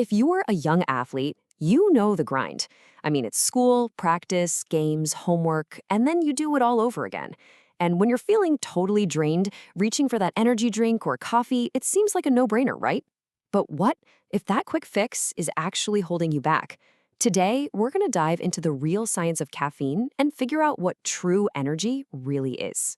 If you're a young athlete, you know the grind. I mean, it's school, practice, games, homework, and then you do it all over again. And when you're feeling totally drained, reaching for that energy drink or coffee, it seems like a no-brainer, right? But what if that quick fix is actually holding you back? Today, we're going to dive into the real science of caffeine and figure out what true energy really is.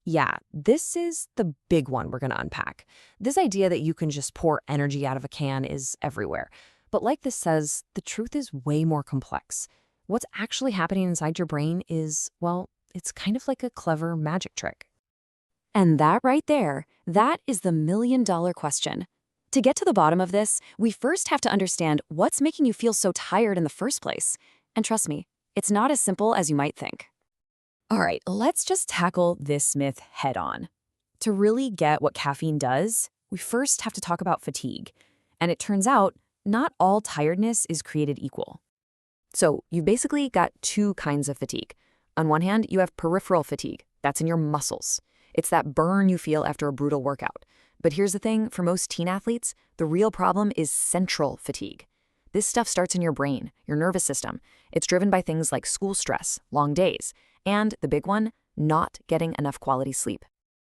Yeah, this is the big one we're going to unpack. This idea that you can just pour energy out of a can is everywhere. But like this says, the truth is way more complex. What's actually happening inside your brain is, well, it's kind of like a clever magic trick. And that right there, that is the million-dollar question. To get to the bottom of this, we first have to understand what's making you feel so tired in the first place. And trust me, it's not as simple as you might think. All right, let's just tackle this myth head on. To really get what caffeine does, we first have to talk about fatigue. And it turns out, not all tiredness is created equal. So you've basically got two kinds of fatigue. On one hand, you have peripheral fatigue. That's in your muscles. It's that burn you feel after a brutal workout. But here's the thing, for most teen athletes, the real problem is central fatigue. This stuff starts in your brain, your nervous system. It's driven by things like school stress, long days, and the big one, not getting enough quality sleep.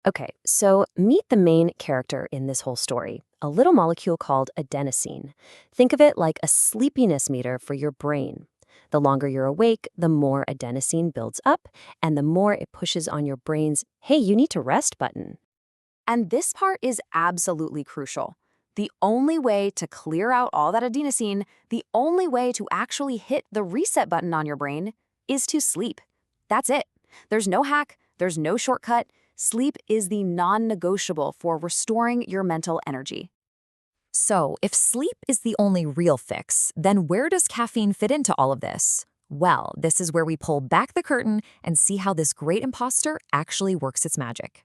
Okay, so meet the main character in this whole story, a little molecule called adenosine. Think of it like a sleepiness meter for your brain. The longer you're awake, the more adenosine builds up, and the more it pushes on your brain's, hey, you need to rest button. And this part is absolutely crucial. The only way to clear out all that adenosine, the only way to actually hit the reset button on your brain, is to sleep. That's it. There's no hack, there's no shortcut. Sleep is the non-negotiable for restoring your mental energy. So, if sleep is the only real fix, then where does caffeine fit into all of this? Well, this is where we pull back the curtain and see how this great imposter actually works its magic.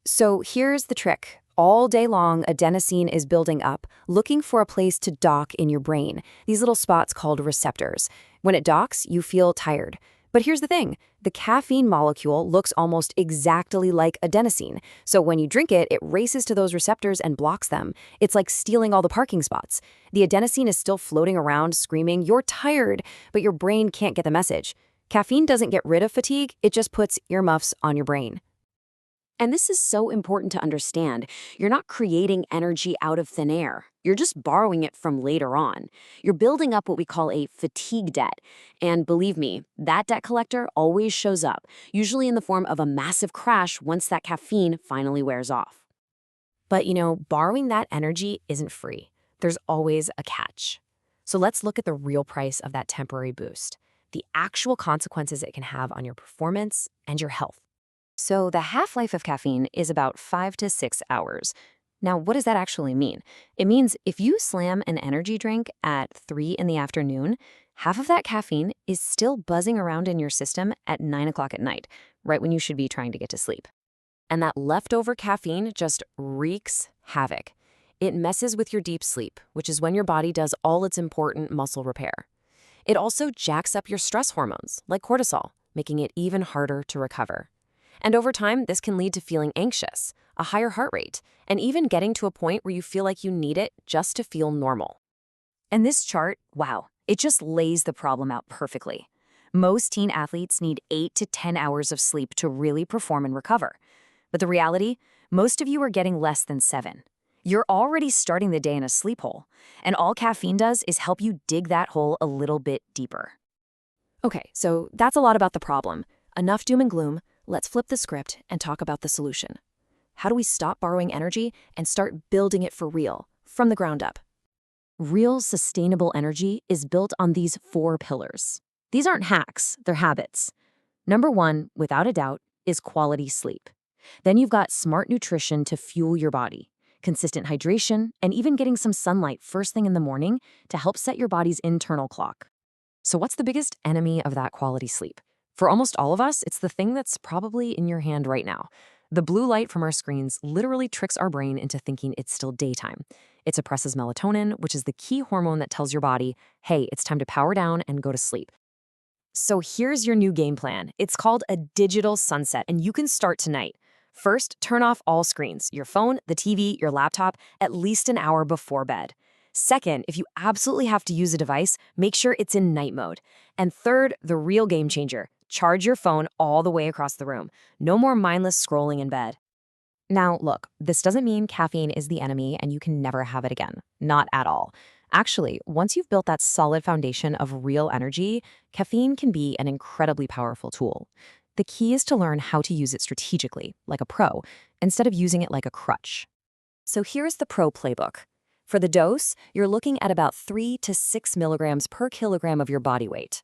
So here's the trick. All day long, adenosine is building up, looking for a place to dock in your brain, these little spots called receptors. When it docks, you feel tired. But here's the thing, the caffeine molecule looks almost exactly like adenosine. So when you drink it, it races to those receptors and blocks them. It's like stealing all the parking spots. The adenosine is still floating around screaming, "You're tired," but your brain can't get the message. Caffeine doesn't get rid of fatigue, it just puts earmuffs on your brain. And this is so important to understand. You're not creating energy out of thin air. You're just borrowing it from later on. You're building up what we call a fatigue debt. And believe me, that debt collector always shows up, usually in the form of a massive crash once that caffeine finally wears off. But borrowing that energy isn't free. There's always a catch. So let's look at the real price of that temporary boost, the actual consequences it can have on your performance and your health. So the half-life of caffeine is about 5 to 6 hours. Now, what does that actually mean? It means if you slam an energy drink at 3 in the afternoon, half of that caffeine is still buzzing around in your system at 9 o'clock at night, right when you should be trying to get to sleep. And that leftover caffeine just wreaks havoc. It messes with your deep sleep, which is when your body does all its important muscle repair. It also jacks up your stress hormones, like cortisol, making it even harder to recover. And over time, this can lead to feeling anxious, a higher heart rate, and even getting to a point where you feel like you need it just to feel normal. And this chart, wow, it just lays the problem out perfectly. Most teen athletes need 8 to 10 hours of sleep to really perform and recover. But the reality, most of you are getting less than 7. You're already starting the day in a sleep hole, and all caffeine does is help you dig that hole a little bit deeper. Okay, so that's a lot about the problem. Enough doom and gloom. Let's flip the script and talk about the solution. How do we stop borrowing energy and start building it for real, from the ground up? Real sustainable energy is built on these 4 pillars. These aren't hacks, they're habits. Number 1, without a doubt, is quality sleep. Then you've got smart nutrition to fuel your body, consistent hydration, and even getting some sunlight first thing in the morning to help set your body's internal clock. So what's the biggest enemy of that quality sleep? For almost all of us, it's the thing that's probably in your hand right now. The blue light from our screens literally tricks our brain into thinking it's still daytime. It suppresses melatonin, which is the key hormone that tells your body, hey, it's time to power down and go to sleep. So here's your new game plan. It's called a digital sunset, and you can start tonight. First, turn off all screens, your phone, the TV, your laptop, at least an hour before bed. Second, if you absolutely have to use a device, make sure it's in night mode. And third, the real game changer, charge your phone all the way across the room. No more mindless scrolling in bed. Now, look, this doesn't mean caffeine is the enemy and you can never have it again. Not at all. Actually, once you've built that solid foundation of real energy, caffeine can be an incredibly powerful tool. The key is to learn how to use it strategically, like a pro, instead of using it like a crutch. So here's the pro playbook. For the dose, you're looking at about 3 to 6 milligrams per kilogram of your body weight.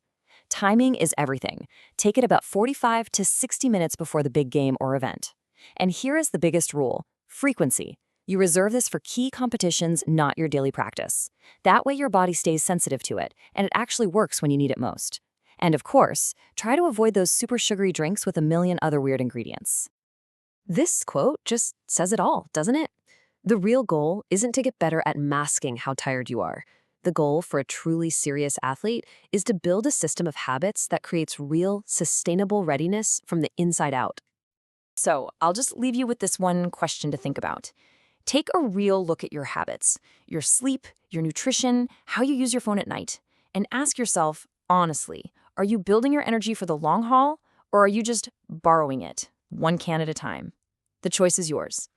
Timing is everything. Take it about 45 to 60 minutes before the big game or event. And here is the biggest rule: frequency. You reserve this for key competitions, not your daily practice. That way your body stays sensitive to it, and it actually works when you need it most. And of course, try to avoid those super sugary drinks with a million other weird ingredients. This quote just says it all, doesn't it? The real goal isn't to get better at masking how tired you are. The goal for a truly serious athlete is to build a system of habits that creates real, sustainable readiness from the inside out. So I'll just leave you with this one question to think about. Take a real look at your habits, your sleep, your nutrition, how you use your phone at night, and ask yourself, honestly, are you building your energy for the long haul, or are you just borrowing it, one can at a time? The choice is yours.